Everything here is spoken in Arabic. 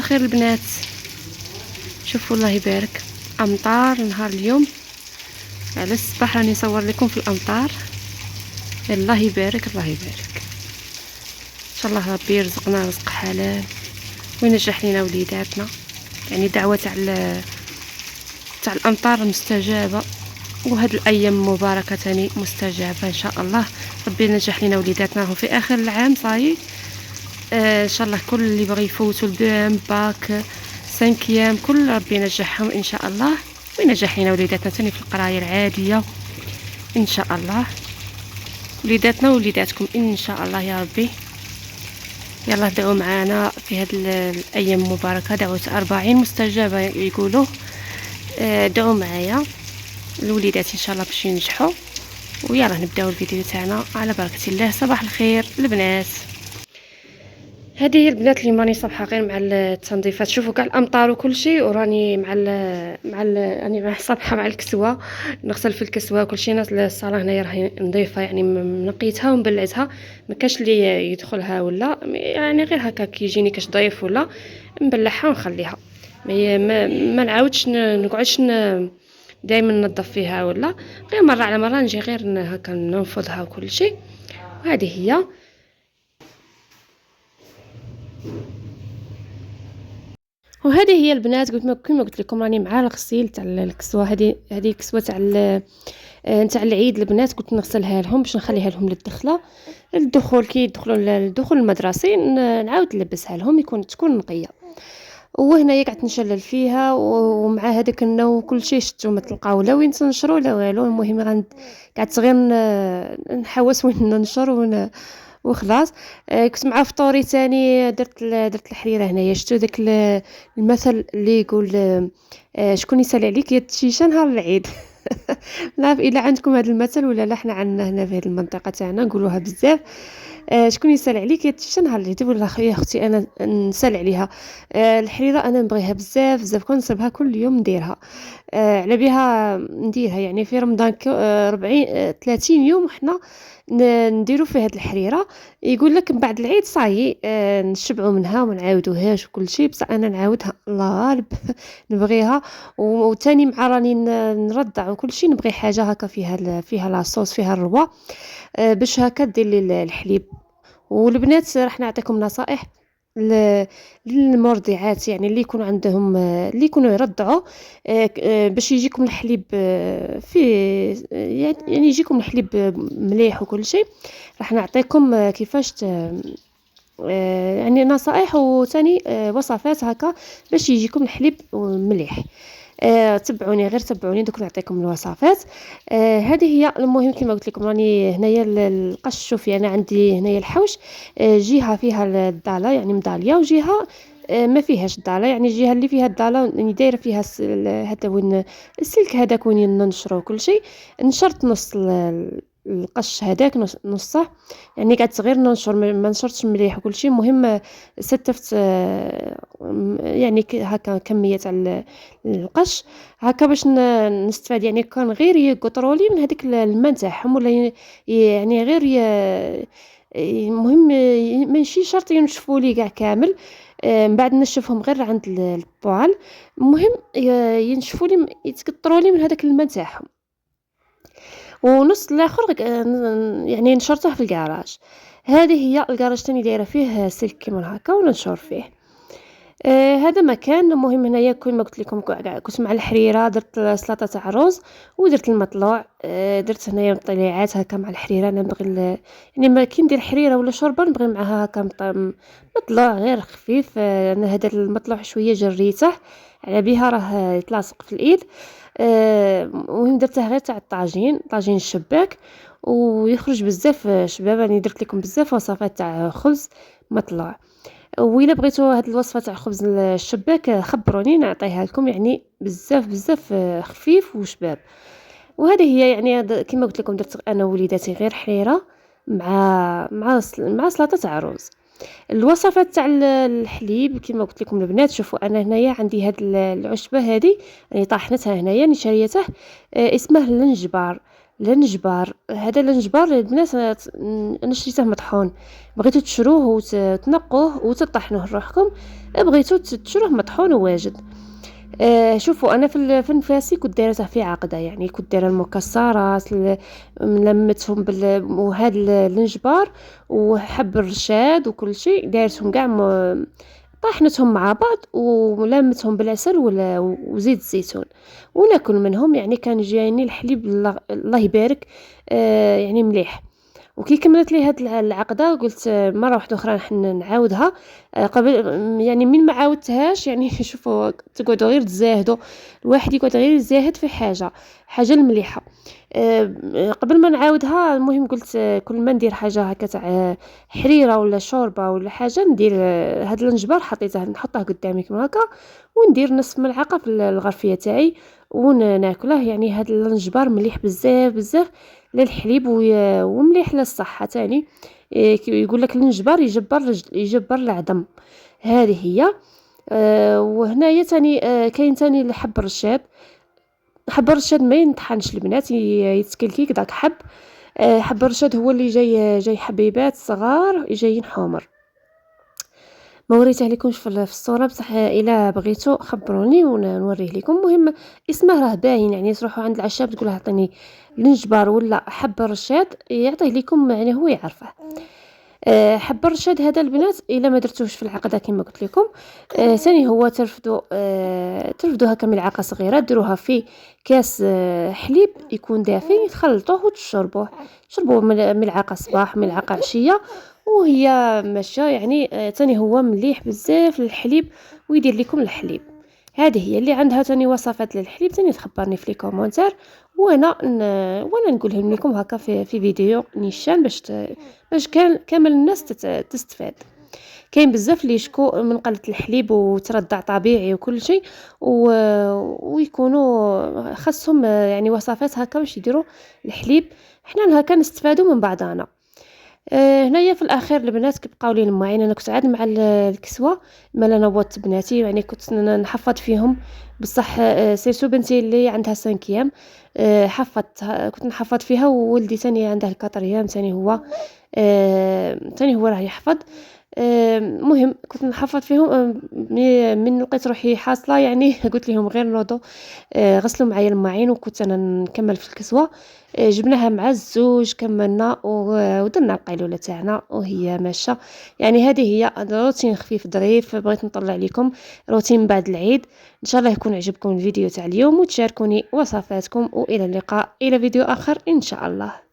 الخير البنات. شوفوا الله يبارك، امطار نهار اليوم على الصباح راني نصور لكم في الامطار. الله يبارك الله يبارك، ان شاء الله ربي يرزقنا رزق حلال وينجح لينا وليداتنا. يعني دعوه تاع الامطار مستجابه، وهاد الايام مباركه تاني مستجابه ان شاء الله. ربي ينجح لينا وليداتنا. هو في اخر العام صايي ان شاء الله. كل اللي بغى يفوتوا البام باك 5 ايام كل ربي ينجحهم ان شاء الله، وينجح لينا وليداتنا تاني في القرايه العاديه ان شاء الله. وليداتنا ووليداتكم ان شاء الله يا ربي. يلا دعوا معنا في هذه الايام المباركه، دعوه 40 مستجابه يقولوا. دعوا معايا الوليدات ان شاء الله باش ينجحوا. ويلا نبداو الفيديو تاعنا على بركه الله. صباح الخير البنات. هذه هي البنات اللي راني صبحه غير مع التنظيفات. شوفوا كاع الامطار وكل شيء، وراني راني مع صبحه مع الكسوه، نغسل في الكسوه وكل شيء. ناس الصاله هنايا راهي نظيفه، يعني منقيتها ومبلعتها، ما كاش اللي يدخلها ولا يعني غير هكا كيجيني كاش ضيف ولا نبلعها ونخليها. ما نعاودش نقعدش دائما ننظف فيها، ولا غير مره على مره نجي غير هكا ننفضها وكل شيء. وهذه هي. وهذه هي البنات. كما قلت لكم راني مع الغسيل تاع الكسوه. هذه الكسوه تاع العيد البنات. قلت نغسلها لهم باش نخليها لهم للدخول كي يدخلوا للدخول المدرسي، نعاود نلبسها لهم تكون نقيه. وهنايا قعدت نشلل فيها، ومع هذاك النو كل شيء شفتوا ما تلقاو لا وين تنشروا لا والو. المهم قعدت غير نحوس وين ننشر وخلاص. كنت مع فطوري تاني درت الحريره هنايا. شفتوا داك المثل اللي يقول شكون يسالي عليك يا التشيشه نهار العيد. نعرف الا عندكم هذا المثل ولا لا. حنا عندنا هنا في هذه المنطقه تاعنا نقولوها بزاف. شكون يسال عليك يا التشيشه نهار العيد. ولا يا اختي انا نسال عليها. الحريره انا نبغيها بزاف بزاف، كنصبها كل يوم نديرها. على بها نديرها يعني في رمضان 40 30 يوم وحنا نديرو في هاد الحريره. يقول لك من بعد العيد صايي نشبعوا منها وما نعاودوهاش وكل شيء، بصح انا نعاودها الله غالب. نبغيها. وثاني مع راني نرضع وكل شيء نبغي حاجه هكا فيها لاصوص فيها الروا، باش هكا دير لي الحليب. والبنات راح نعطيكم نصائح للمرضعات، يعني اللي يكونوا عندهم اللي يكونوا يرضعوا، باش يجيكم الحليب في يعني يجيكم الحليب مليح وكل شيء. راح نعطيكم كيفاش يعني نصائح وثاني وصفات هكا باش يجيكم الحليب مليح. تبعوني غير تبعوني دوك نعطيكم الوصفات. هذه هي. المهم كما قلت لكم راني هنايا القش. شوفي انا عندي هنايا الحوش، جهه فيها الضاله يعني مضاليه، وجهه ما فيهاش الضاله، يعني الجهه اللي فيها الضاله يعني دايره فيها هذا وين السلك هذاك وين ننشروا كل شيء. نشرت نص القش هذاك نصه، يعني قعدت غير ننشر ما نشرتش مليح وكل شيء. المهم ستفت يعني هكا كميه تاع القش هكا باش نستفاد. يعني كان غير يقطرولي من هذيك الماء تاعهم، ولا يعني غير المهم ماشي شرط ينشفوا لي كاع كامل. من بعد نشفهم غير عند البوال. المهم ينشفوا لي يتقطروا لي من هذاك الماء تاعهم. ونص الاخر يعني نشرته في الكراج. هذه هي الكراج تاني دايره فيه سلك كيما هكا وننشر فيه. هذا مكان. المهم هنايا كما قلت لكم كنت مع الحريره، درت سلطه تاع الرز ودرت المطلوع. درت هنايا مطليعات هكا مع الحريره. انا نبغي يعني ما كي ندير حريره ولا شوربه نبغي معها هكا مطلوع غير خفيف. انا هذا المطلوع شويه جريته على بها راه يتلاصق في الايد. المهم درته غير تاع طاجين الشباك، ويخرج بزاف شباب. راني درت لكم بزاف وصفات تاع خبز مطلوع. وإلا بغيتوا هاد الوصفه تاع خبز الشباك خبروني نعطيها لكم، يعني بزاف خفيف وشباب. وهذه هي يعني كما قلت لكم درت انا ووليداتي غير حريره مع سلطه تاع الرز. الوصفات تاع الحليب كما قلت لكم البنات. شوفوا انا هنايا عندي هاد العشبه هذه، يعني طاحنتها هنايا نشريته. اسمه الانجبار. لنجبار. هذا لنجبار البنات انا شريته مطحون، بغيتو تشروه وتنقوه وتطحنوه لروحكم، بغيتو تشروه مطحون وواجد. شوفوا انا في نفاسي كنت دايرته في عقده، يعني كنت دايره المكسرات ملمتهم وهذا النجبار وحب الرشاد وكل شيء، دايرتهم كاع طحنتهم مع بعض ولمتهم بالعسل وزيت الزيتون وناكل منهم. يعني كان جايني الحليب الله يبارك، يعني مليح. وكي كملت لي هاد العقده قلت مره واحده اخرى نعاودها. قبل يعني من ما عاودتهاش يعني شوفوا تقعدوا غير تزاهدوا، الواحد يقعد غير يزاهد في حاجه المليحه. قبل ما نعاودها المهم قلت كل ما ندير حاجه هكا تاع حريره ولا شوربه ولا حاجه ندير هاد النجبر حطيته نحطه قدامي كما هكا، وندير نصف ملعقه في الغرفيه تاعي وناكله. يعني هاد النجبر مليح بزاف بزاف للحليب ومليح للصحه تاني. يقول لك النجبر يجبر العظم. هذه هي. وهنايا تاني كاين تاني الحب الرشاد. حب الرشاد ما ينطحنش البنات، يتكلكي داك حب. حب الرشاد هو اللي جاي حبيبات صغار جايين حمر. ما وريته لكمش في الصوره، بصح الا بغيتو خبروني ونوريه لكم. المهم اسمه راه باين، يعني تروحوا عند العشاب تقول اعطيني النجبر ولا حب الرشاد يعطيه لكم، يعني هو يعرفه. حب الرشاد هذا البنات الا ما درتوش في العقده كما قلت لكم، ثاني هو ترفدوا هكا ملعقه صغيره، ديروها في كاس حليب يكون دافي، تخلطوه وتشربوه. تشربوه ملعقه صباح ملعقه عشيه وهي ماشيه. يعني ثاني هو مليح بزاف للحليب ويدير لكم الحليب. هذه هي اللي عندها ثاني وصفات للحليب ثاني تخبرني في لي كومونتير، وانا نقولهم لكم هكا في فيديو نيشان باش كامل الناس تستفاد. كاين بزاف اللي يشكو من قله الحليب وترضع طبيعي وكل شيء ويكونوا خاصهم يعني وصفات هكا باش يديروا الحليب. حنا هكا نستفادوا من بعضنا. هنايا في الاخير البنات كيبقاو لي الماعين. انا كنت عاد مع الكسوه مال انا وات بناتي، يعني كنت نحفظ فيهم بصح سيرتو بنتي اللي عندها 5 ايام كنت نحفظ فيها، وولدي ثاني عنده 4 ايام ثاني هو راه يحفظ. مهم كنت نحفظ فيهم. من لقيت روحي حاصله يعني قلت لهم غير نوضوا غسلوا معايا الماعين، وكنت انا نكمل في الكسوه. جبناها مع الزوج كملنا ودرنا القيلوله تاعنا وهي ماشيه. يعني هذه هي روتين خفيف ظريف بغيت نطلع لكم روتين بعد العيد. ان شاء الله يكون عجبكم الفيديو تاع اليوم وتشاركوني وصفاتكم، والى اللقاء الى فيديو اخر ان شاء الله.